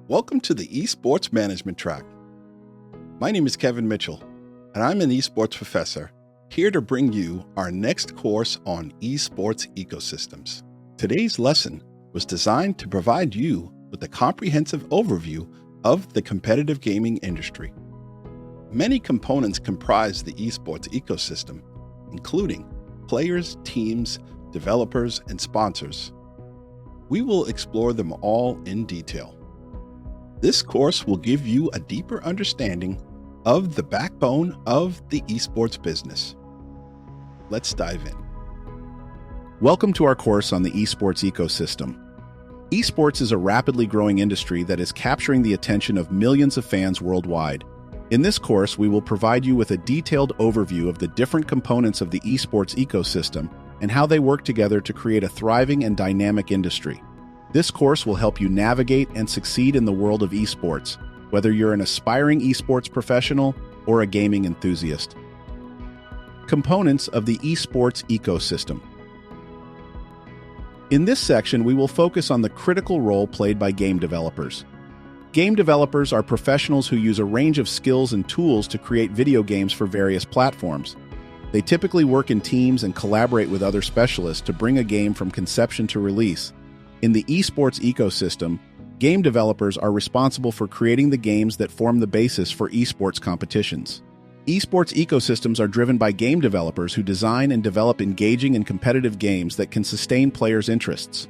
Welcome to the Esports Management Track. My name is Kevin Mitchell, and I'm an esports professor here to bring you our next course on esports ecosystems. Today's lesson was designed to provide you with a comprehensive overview of the competitive gaming industry. Many components comprise the esports ecosystem, including players, teams, developers, and sponsors. We will explore them all in detail. This course will give you a deeper understanding of the backbone of the esports business. Let's dive in. Welcome to our course on the esports ecosystem. Esports is a rapidly growing industry that is capturing the attention of millions of fans worldwide. In this course, we will provide you with a detailed overview of the different components of the esports ecosystem and how they work together to create a thriving and dynamic industry. This course will help you navigate and succeed in the world of esports, whether you're an aspiring esports professional or a gaming enthusiast. Components of the esports ecosystem. In this section, we will focus on the critical role played by game developers. Game developers are professionals who use a range of skills and tools to create video games for various platforms. They typically work in teams and collaborate with other specialists to bring a game from conception to release. In the esports ecosystem, game developers are responsible for creating the games that form the basis for esports competitions. Esports ecosystems are driven by game developers who design and develop engaging and competitive games that can sustain players' interests.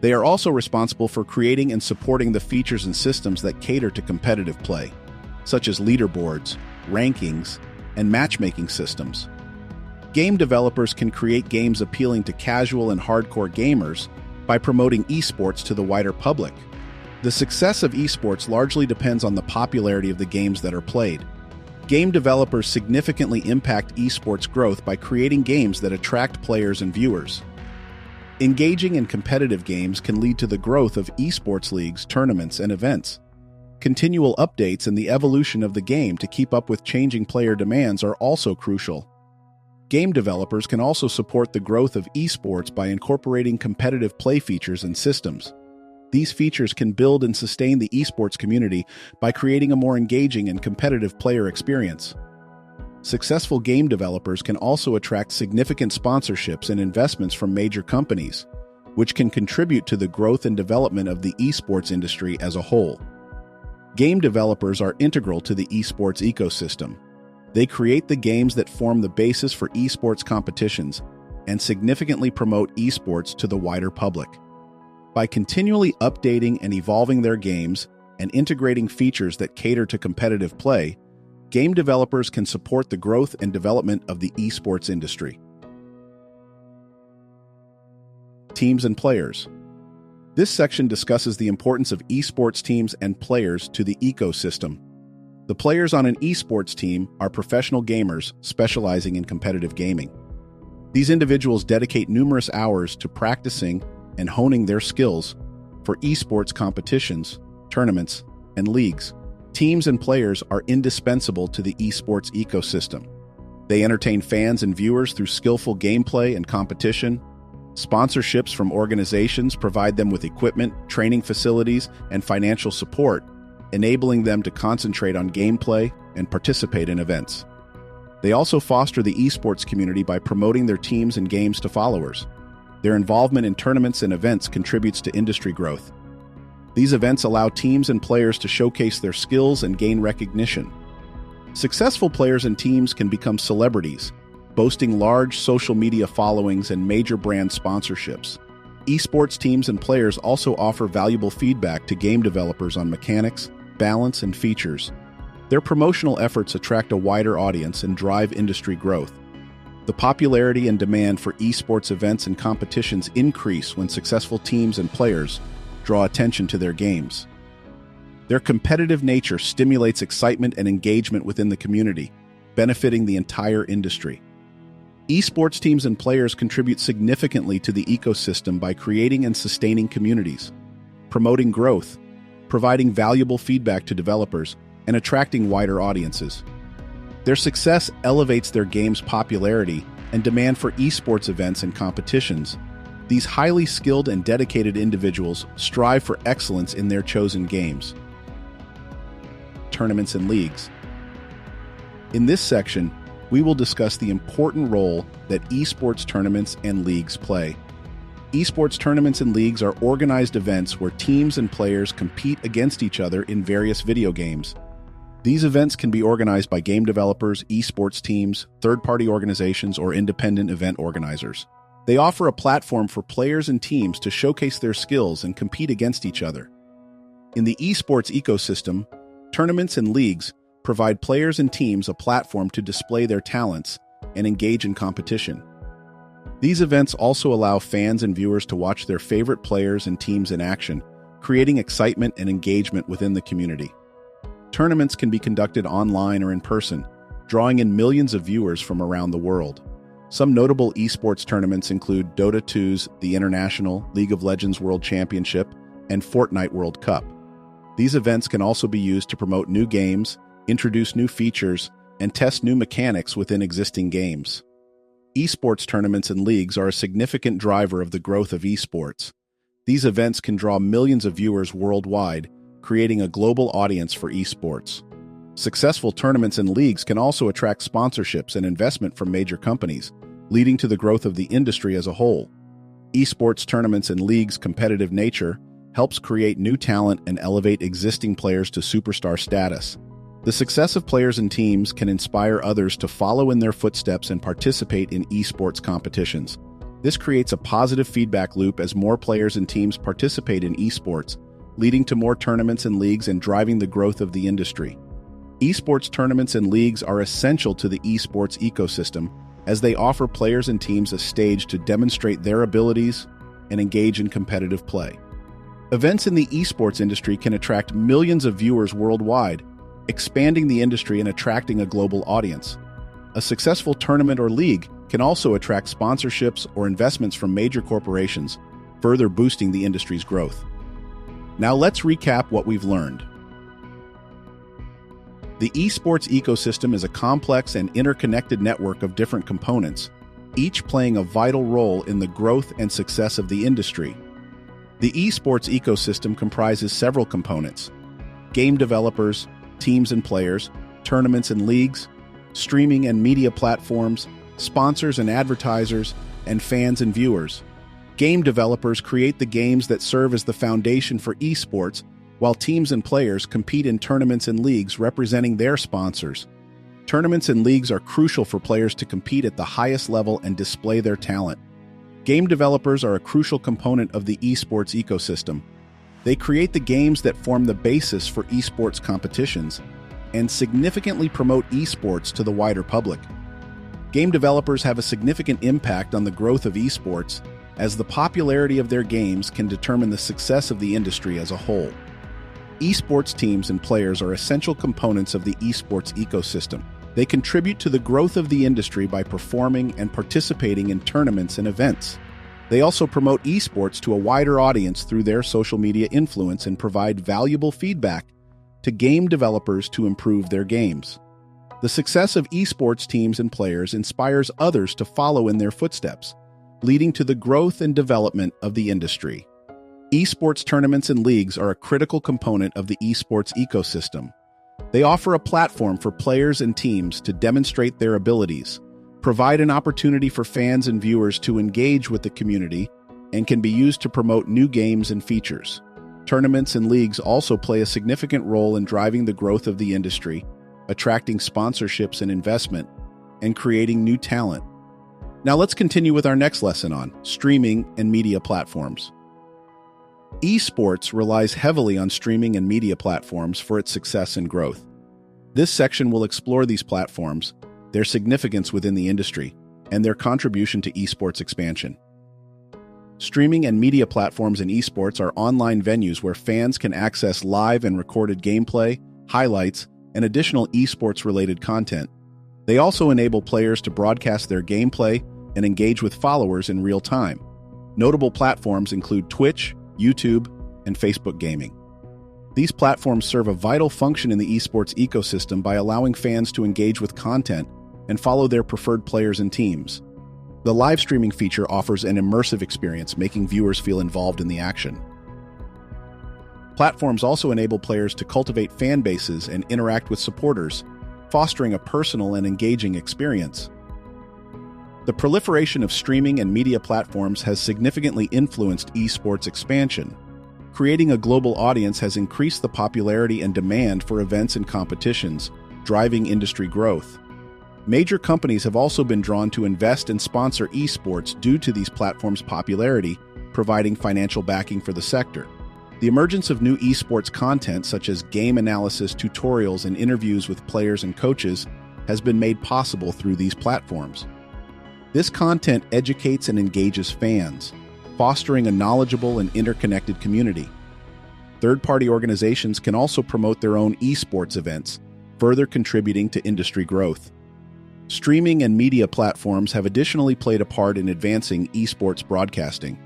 They are also responsible for creating and supporting the features and systems that cater to competitive play, such as leaderboards, rankings, and matchmaking systems. Game developers can create games appealing to casual and hardcore gamers by promoting esports to the wider public. The success of esports largely depends on the popularity of the games that are played. Game developers significantly impact esports growth by creating games that attract players and viewers. Engaging in competitive games can lead to the growth of esports leagues, tournaments, and events. Continual updates and the evolution of the game to keep up with changing player demands are also crucial. Game developers can also support the growth of esports by incorporating competitive play features and systems. These features can build and sustain the esports community by creating a more engaging and competitive player experience. Successful game developers can also attract significant sponsorships and investments from major companies, which can contribute to the growth and development of the esports industry as a whole. Game developers are integral to the esports ecosystem. They create the games that form the basis for esports competitions and significantly promote esports to the wider public. By continually updating and evolving their games and integrating features that cater to competitive play, game developers can support the growth and development of the esports industry. Teams and players. This section discusses the importance of esports teams and players to the ecosystem. The players on an esports team are professional gamers specializing in competitive gaming. These individuals dedicate numerous hours to practicing and honing their skills for esports competitions, tournaments, and leagues. Teams and players are indispensable to the esports ecosystem. They entertain fans and viewers through skillful gameplay and competition. Sponsorships from organizations provide them with equipment, training facilities, and financial support, enabling them to concentrate on gameplay and participate in events. They also foster the esports community by promoting their teams and games to followers. Their involvement in tournaments and events contributes to industry growth. These events allow teams and players to showcase their skills and gain recognition. Successful players and teams can become celebrities, boasting large social media followings and major brand sponsorships. Esports teams and players also offer valuable feedback to game developers on mechanics, balance, and features. Their promotional efforts attract a wider audience and drive industry growth. The popularity and demand for esports events and competitions increase when successful teams and players draw attention to their games. Their competitive nature stimulates excitement and engagement within the community, benefiting the entire industry. Esports teams and players contribute significantly to the ecosystem by creating and sustaining communities, promoting growth, providing valuable feedback to developers, and attracting wider audiences. Their success elevates their game's popularity and demand for esports events and competitions, These highly skilled and dedicated individuals strive for excellence in their chosen games. Tournaments and leagues. In this section, we will discuss the important role that esports tournaments and leagues play. Esports tournaments and leagues are organized events where teams and players compete against each other in various video games. These events can be organized by game developers, esports teams, third-party organizations, or independent event organizers. They offer a platform for players and teams to showcase their skills and compete against each other. In the esports ecosystem, tournaments and leagues provide players and teams a platform to display their talents and engage in competition. These events also allow fans and viewers to watch their favorite players and teams in action, creating excitement and engagement within the community. Tournaments can be conducted online or in person, drawing in millions of viewers from around the world. Some notable esports tournaments include Dota 2's The International, League of Legends World Championship, and Fortnite World Cup. These events can also be used to promote new games, introduce new features, and test new mechanics within existing games. Esports tournaments and leagues are a significant driver of the growth of esports. These events can draw millions of viewers worldwide, creating a global audience for esports. Successful tournaments and leagues can also attract sponsorships and investment from major companies, leading to the growth of the industry as a whole. Esports tournaments and leagues' competitive nature helps create new talent and elevate existing players to superstar status. The success of players and teams can inspire others to follow in their footsteps and participate in esports competitions. This creates a positive feedback loop as more players and teams participate in esports, leading to more tournaments and leagues and driving the growth of the industry. Esports tournaments and leagues are essential to the esports ecosystem as they offer players and teams a stage to demonstrate their abilities and engage in competitive play. Events in the esports industry can attract millions of viewers worldwide, expanding the industry and attracting a global audience. A successful tournament or league can also attract sponsorships or investments from major corporations, further boosting the industry's growth. Now let's recap what we've learned. The esports ecosystem is a complex and interconnected network of different components, each playing a vital role in the growth and success of the industry. The esports ecosystem comprises several components: game developers, teams and players, tournaments and leagues, streaming and media platforms, sponsors and advertisers, and fans and viewers. Game developers create the games that serve as the foundation for esports, while teams and players compete in tournaments and leagues representing their sponsors. Tournaments and leagues are crucial for players to compete at the highest level and display their talent. Game developers are a crucial component of the esports ecosystem. They create the games that form the basis for esports competitions and significantly promote esports to the wider public. Game developers have a significant impact on the growth of esports, as the popularity of their games can determine the success of the industry as a whole. Esports teams and players are essential components of the esports ecosystem. They contribute to the growth of the industry by performing and participating in tournaments and events. They also promote esports to a wider audience through their social media influence and provide valuable feedback to game developers to improve their games. The success of esports teams and players inspires others to follow in their footsteps, leading to the growth and development of the industry. Esports tournaments and leagues are a critical component of the esports ecosystem. They offer a platform for players and teams to demonstrate their abilities, provide an opportunity for fans and viewers to engage with the community, and can be used to promote new games and features. Tournaments and leagues also play a significant role in driving the growth of the industry, attracting sponsorships and investment, and creating new talent. Now let's continue with our next lesson on streaming and media platforms. Esports relies heavily on streaming and media platforms for its success and growth. This section will explore these platforms, their significance within the industry, and their contribution to esports expansion. Streaming and media platforms in esports are online venues where fans can access live and recorded gameplay, highlights, and additional esports-related content. They also enable players to broadcast their gameplay and engage with followers in real time. Notable platforms include Twitch, YouTube, and Facebook Gaming. These platforms serve a vital function in the esports ecosystem by allowing fans to engage with content and follow their preferred players and teams. The live streaming feature offers an immersive experience, making viewers feel involved in the action. Platforms also enable players to cultivate fan bases and interact with supporters, fostering a personal and engaging experience. The proliferation of streaming and media platforms has significantly influenced esports expansion. Creating a global audience has increased the popularity and demand for events and competitions, driving industry growth. Major companies have also been drawn to invest and sponsor esports due to these platforms' popularity, providing financial backing for the sector. The emergence of new esports content, such as game analysis, tutorials, and interviews with players and coaches, has been made possible through these platforms. This content educates and engages fans, fostering a knowledgeable and interconnected community. Third-party organizations can also promote their own esports events, further contributing to industry growth. Streaming and media platforms have additionally played a part in advancing esports broadcasting.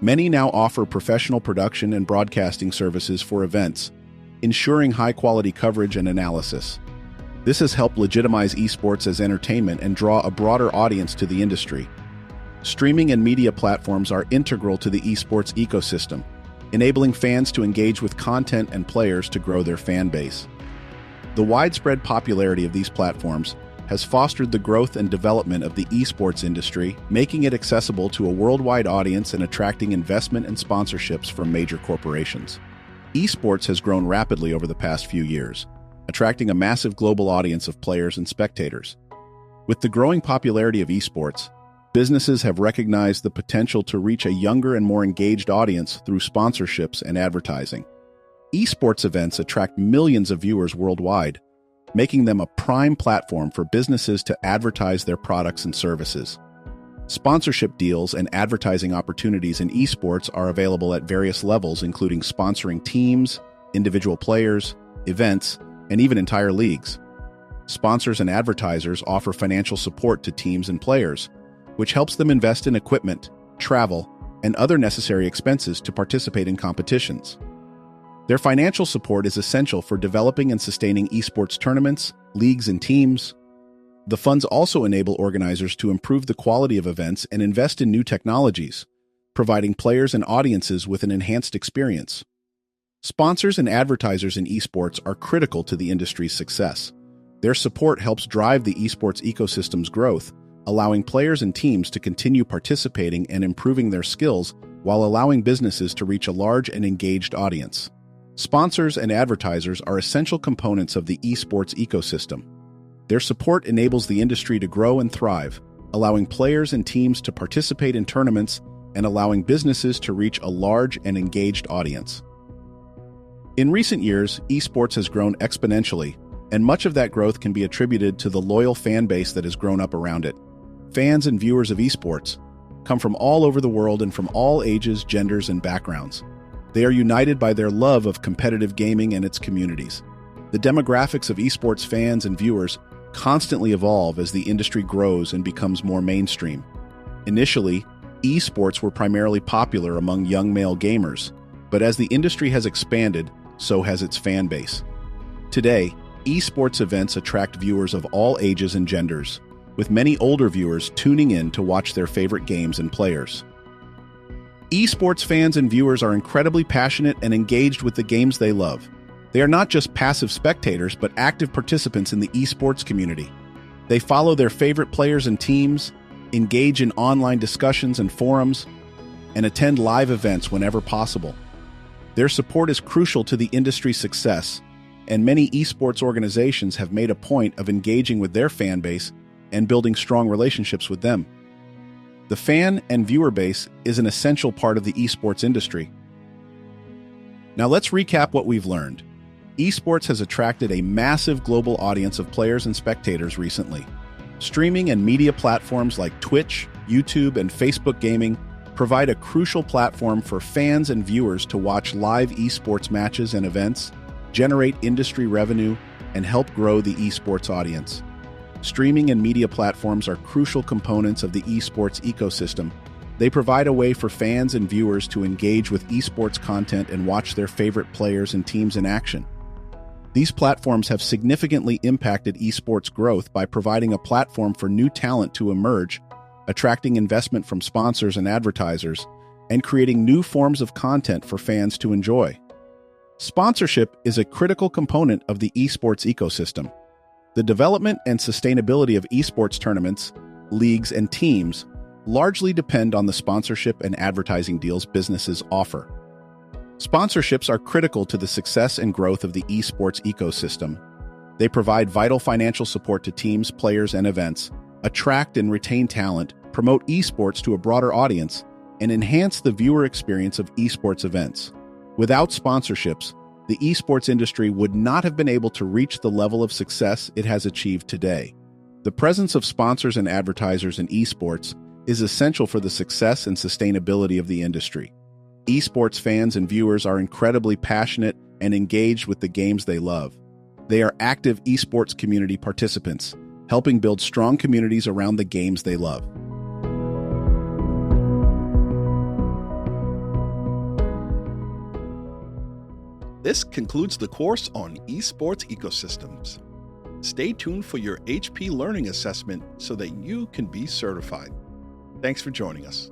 Many now offer professional production and broadcasting services for events, ensuring high-quality coverage and analysis. This has helped legitimize esports as entertainment and draw a broader audience to the industry. Streaming and media platforms are integral to the esports ecosystem, enabling fans to engage with content and players to grow their fan base. The widespread popularity of these platforms has fostered the growth and development of the esports industry, making it accessible to a worldwide audience and attracting investment and sponsorships from major corporations. Esports has grown rapidly over the past few years, attracting a massive global audience of players and spectators. With the growing popularity of esports, businesses have recognized the potential to reach a younger and more engaged audience through sponsorships and advertising. Esports events attract millions of viewers worldwide, making them a prime platform for businesses to advertise their products and services. Sponsorship deals and advertising opportunities in esports are available at various levels, including sponsoring teams, individual players, events, and even entire leagues. Sponsors and advertisers offer financial support to teams and players, which helps them invest in equipment, travel, and other necessary expenses to participate in competitions. Their financial support is essential for developing and sustaining esports tournaments, leagues, and teams. The funds also enable organizers to improve the quality of events and invest in new technologies, providing players and audiences with an enhanced experience. Sponsors and advertisers in esports are critical to the industry's success. Their support helps drive the esports ecosystem's growth, allowing players and teams to continue participating and improving their skills while allowing businesses to reach a large and engaged audience. Sponsors and advertisers are essential components of the esports ecosystem. Their support enables the industry to grow and thrive, allowing players and teams to participate in tournaments and allowing businesses to reach a large and engaged audience. In recent years, esports has grown exponentially, and much of that growth can be attributed to the loyal fan base that has grown up around it. Fans and viewers of esports come from all over the world and from all ages, genders, and backgrounds. They are united by their love of competitive gaming and its communities. The demographics of esports fans and viewers constantly evolve as the industry grows and becomes more mainstream. Initially, esports were primarily popular among young male gamers, but as the industry has expanded, so has its fan base. Today, esports events attract viewers of all ages and genders, with many older viewers tuning in to watch their favorite games and players. Esports fans and viewers are incredibly passionate and engaged with the games they love. They are not just passive spectators, but active participants in the esports community. They follow their favorite players and teams, engage in online discussions and forums, and attend live events whenever possible. Their support is crucial to the industry's success, and many esports organizations have made a point of engaging with their fan base and building strong relationships with them. The fan and viewer base is an essential part of the esports industry. Now let's recap what we've learned. Esports has attracted a massive global audience of players and spectators recently. Streaming and media platforms like Twitch, YouTube, and Facebook gaming provide a crucial platform for fans and viewers to watch live esports matches and events, generate industry revenue, and help grow the esports audience. Streaming and media platforms are crucial components of the esports ecosystem. They provide a way for fans and viewers to engage with esports content and watch their favorite players and teams in action. These platforms have significantly impacted esports growth by providing a platform for new talent to emerge, attracting investment from sponsors and advertisers, and creating new forms of content for fans to enjoy. Sponsorship is a critical component of the esports ecosystem. The development and sustainability of esports tournaments, leagues, and teams largely depend on the sponsorship and advertising deals businesses offer. Sponsorships are critical to the success and growth of the esports ecosystem. They provide vital financial support to teams, players, and events, attract and retain talent, promote esports to a broader audience, and enhance the viewer experience of esports events. Without sponsorships, the esports industry would not have been able to reach the level of success it has achieved today. The presence of sponsors and advertisers in esports is essential for the success and sustainability of the industry. Esports fans and viewers are incredibly passionate and engaged with the games they love. They are active esports community participants, helping build strong communities around the games they love. This concludes the course on esports ecosystems. Stay tuned for your HP Learning Assessment so that you can be certified. Thanks for joining us.